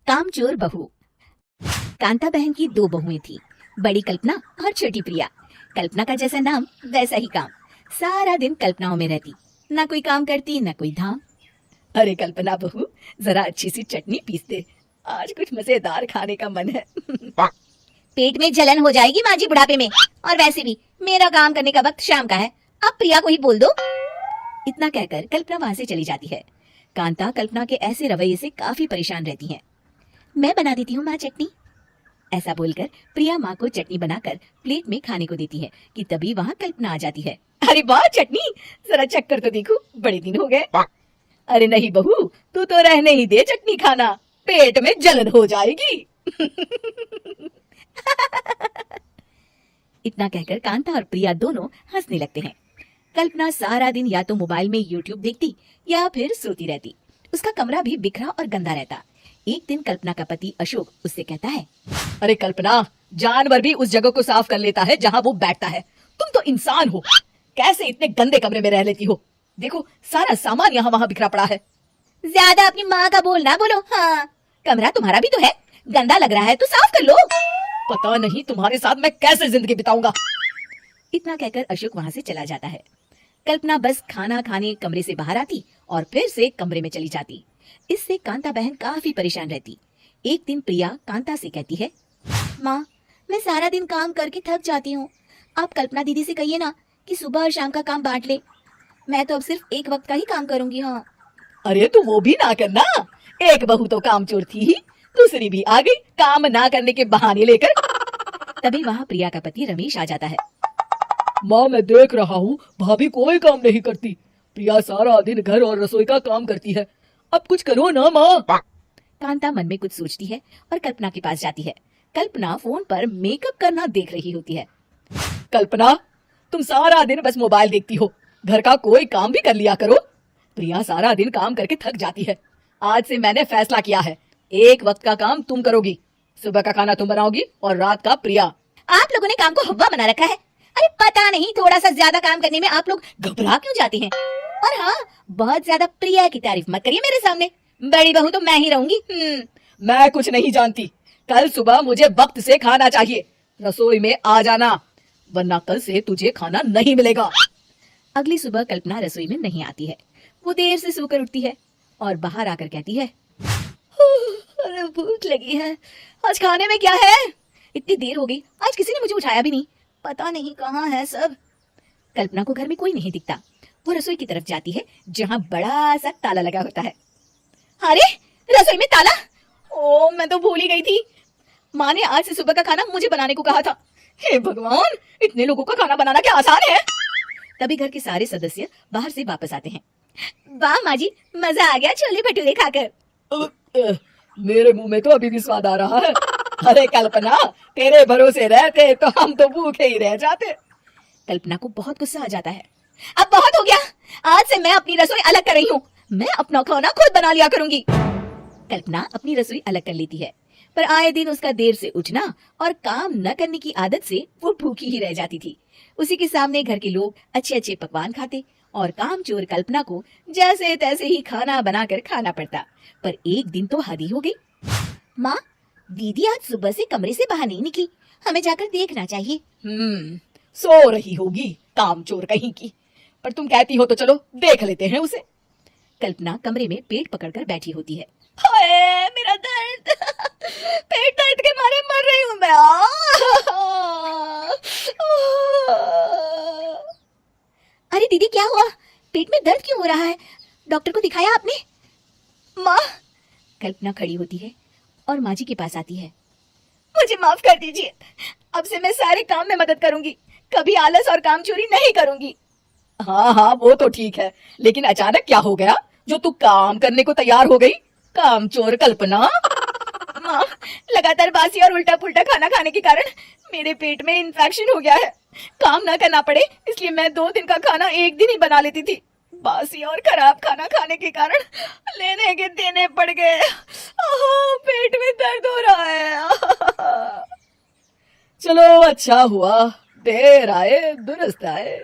कामचोर बहू। कांता बहन की दो बहुएं थी, बड़ी कल्पना और छोटी प्रिया। कल्पना का जैसा नाम वैसा ही काम। सारा दिन कल्पनाओं में रहती, ना कोई काम करती ना कोई धाम। अरे कल्पना बहू, जरा अच्छी सी चटनी पीस दे, आज कुछ मजेदार खाने का मन है। पेट में जलन हो जाएगी माँ जी बुढ़ापे में, और वैसे भी मेरा काम करने का वक्त शाम का है, अब प्रिया को ही बोल दो। इतना कहकर कल्पना वहां से चली जाती है। कांता कल्पना के ऐसे रवैये से काफी परेशान रहती है। मैं बना देती हूँ माँ चटनी, ऐसा बोलकर प्रिया माँ को चटनी बनाकर प्लेट में खाने को देती है कि तभी वहाँ कल्पना आ जाती है। अरे वाह चटनी, जरा चख कर तो देखो, बड़े दिन हो गए। अरे नहीं बहू, तू तो रहने ही दे चटनी खाना, पेट में जलन हो जाएगी। इतना कहकर कांता और प्रिया दोनों हंसने लगते हैं। कल्पना सारा दिन या तो मोबाइल में यूट्यूब देखती या फिर सोती रहती। उसका कमरा भी बिखरा और गंदा रहता। एक दिन कल्पना का पति अशोक उससे कहता है, अरे कल्पना, जानवर भी उस जगह को साफ कर लेता है जहाँ वो बैठता है, तुम तो इंसान हो, कैसे इतने गंदे कमरे में रह लेती हो? देखो सारा सामान यहाँ वहाँ बिखरा पड़ा है। ज्यादा अपनी माँ का बोल ना बोलो। हाँ, कमरा तुम्हारा भी तो है, गंदा लग रहा है तो साफ कर लो। पता नहीं तुम्हारे साथ मैं कैसे जिंदगी बिताऊंगा। इतना कहकर अशोक वहाँ से चला जाता है। कल्पना बस खाना खाने कमरे से बाहर आती और फिर से कमरे में चली जाती। इससे कांता बहन काफी परेशान रहती। एक दिन प्रिया कांता से कहती है, माँ, मैं सारा दिन काम करके थक जाती हूँ, आप कल्पना दीदी से कहिए ना कि सुबह और शाम का काम बांट ले, मैं तो अब सिर्फ एक वक्त का ही काम करूंगी। हाँ। अरे तू वो भी ना करना, एक बहू तो कामचोर थी ही, दूसरी भी आ गई काम ना करने के बहाने लेकर। तभी वहाँ प्रिया का पति रमेश आ जाता है। माँ मैं देख रहा हूँ भाभी कोई काम नहीं करती, प्रिया सारा दिन घर और रसोई का काम करती है, अब कुछ करो ना माँ। कांता मन में कुछ सोचती है और कल्पना के पास जाती है। कल्पना फोन पर मेकअप करना देख रही होती है। कल्पना, तुम सारा दिन बस मोबाइल देखती हो, घर का कोई काम भी कर लिया करो। प्रिया सारा दिन काम करके थक जाती है, आज से मैंने फैसला किया है, एक वक्त का काम तुम करोगी, सुबह का खाना तुम बनाओगी और रात का प्रिया। आप लोगों ने काम को हवा बना रखा है। अरे पता नहीं थोड़ा सा ज्यादा काम करने में आप लोग घबरा क्यों जाती हैं? और हाँ, बहुत ज्यादा प्रिया की तारीफ मत करिए मेरे सामने, बड़ी बहू तो मैं ही रहूंगी। मैं कुछ नहीं जानती, कल सुबह मुझे वक्त से खाना चाहिए, रसोई में आ जाना, वरना कल से तुझे खाना नहीं मिलेगा। अगली सुबह कल्पना रसोई में नहीं आती है। वो देर से सोकर उठती है और बाहर आकर कहती है, अरे भूख लगी है, आज खाने में क्या है? इतनी देर हो गई, आज किसी ने मुझे उठाया भी नहीं, पता नहीं कहाँ है सब। कल्पना को घर में कोई नहीं दिखता। वो रसोई की तरफ जाती है जहाँ बड़ा सा ताला लगा होता है। अरे रसोई में ताला, ओ मैं तो भूल ही गई थी, माँ ने आज से सुबह का खाना मुझे बनाने को कहा था। हे भगवान, इतने लोगों का खाना बनाना क्या आसान है? तभी घर के सारे सदस्य बाहर से वापस आते हैं। वाह माँ जी, मजा आ गया छोले भटूरे खाकर। मेरे मुंह में तो अभी भी स्वाद आ रहा है। अरे कल्पना, तेरे भरोसे रहते तो हम तो भूखे ही रह जाते। कल्पना को बहुत गुस्सा आ जाता है। अब बहुत हो गया, आज से मैं अपनी रसोई अलग कर रही हूँ, मैं अपना खाना खुद बना लिया करूंगी। कल्पना अपनी रसोई अलग कर लेती है, पर आए दिन उसका देर से उठना और काम न करने की आदत से वो भूखी ही रह जाती थी। उसी के सामने घर के लोग अच्छे अच्छे पकवान खाते और कामचोर कल्पना को जैसे तैसे ही खाना बनाकर खाना पड़ता। पर एक दिन तो हद ही हो गई। माँ, दीदी आज सुबह से कमरे से बाहर नहीं निकली, हमें जाकर देखना चाहिए। सो रही होगी कामचोर कहीं की, पर तुम कहती हो तो चलो देख लेते हैं उसे। कल्पना कमरे में पेट पकड़कर बैठी होती है। हाय मेरा दर्द, पेट दर्द के मारे मर रही हूँ मैं। अरे दीदी क्या हुआ, पेट में दर्द क्यों हो रहा है, डॉक्टर को दिखाया आपने? माँ, कल्पना खड़ी होती है और माँ जी के पास आती है। मुझे माफ कर दीजिए, अब से मैं सारे काम में मदद करूंगी, कभी आलस और काम चोरी नहीं करूंगी। हाँ हाँ वो तो ठीक है, लेकिन अचानक क्या हो गया जो तू काम करने को तैयार हो गई? कामचोर कल्पना। माँ, लगातार बासी और उल्टा पुल्टा खाना खाने के कारण मेरे पेट में इन्फेक्शन हो गया है, काम ना करना पड़े इसलिए मैं 2 दिन का खाना एक दिन ही बना लेती थी, बासी और खराब खाना खाने के कारण लेने के देने पड़ गए, पेट में दर्द हो रहा है। चलो अच्छा हुआ, देर आए दुरुस्त आए।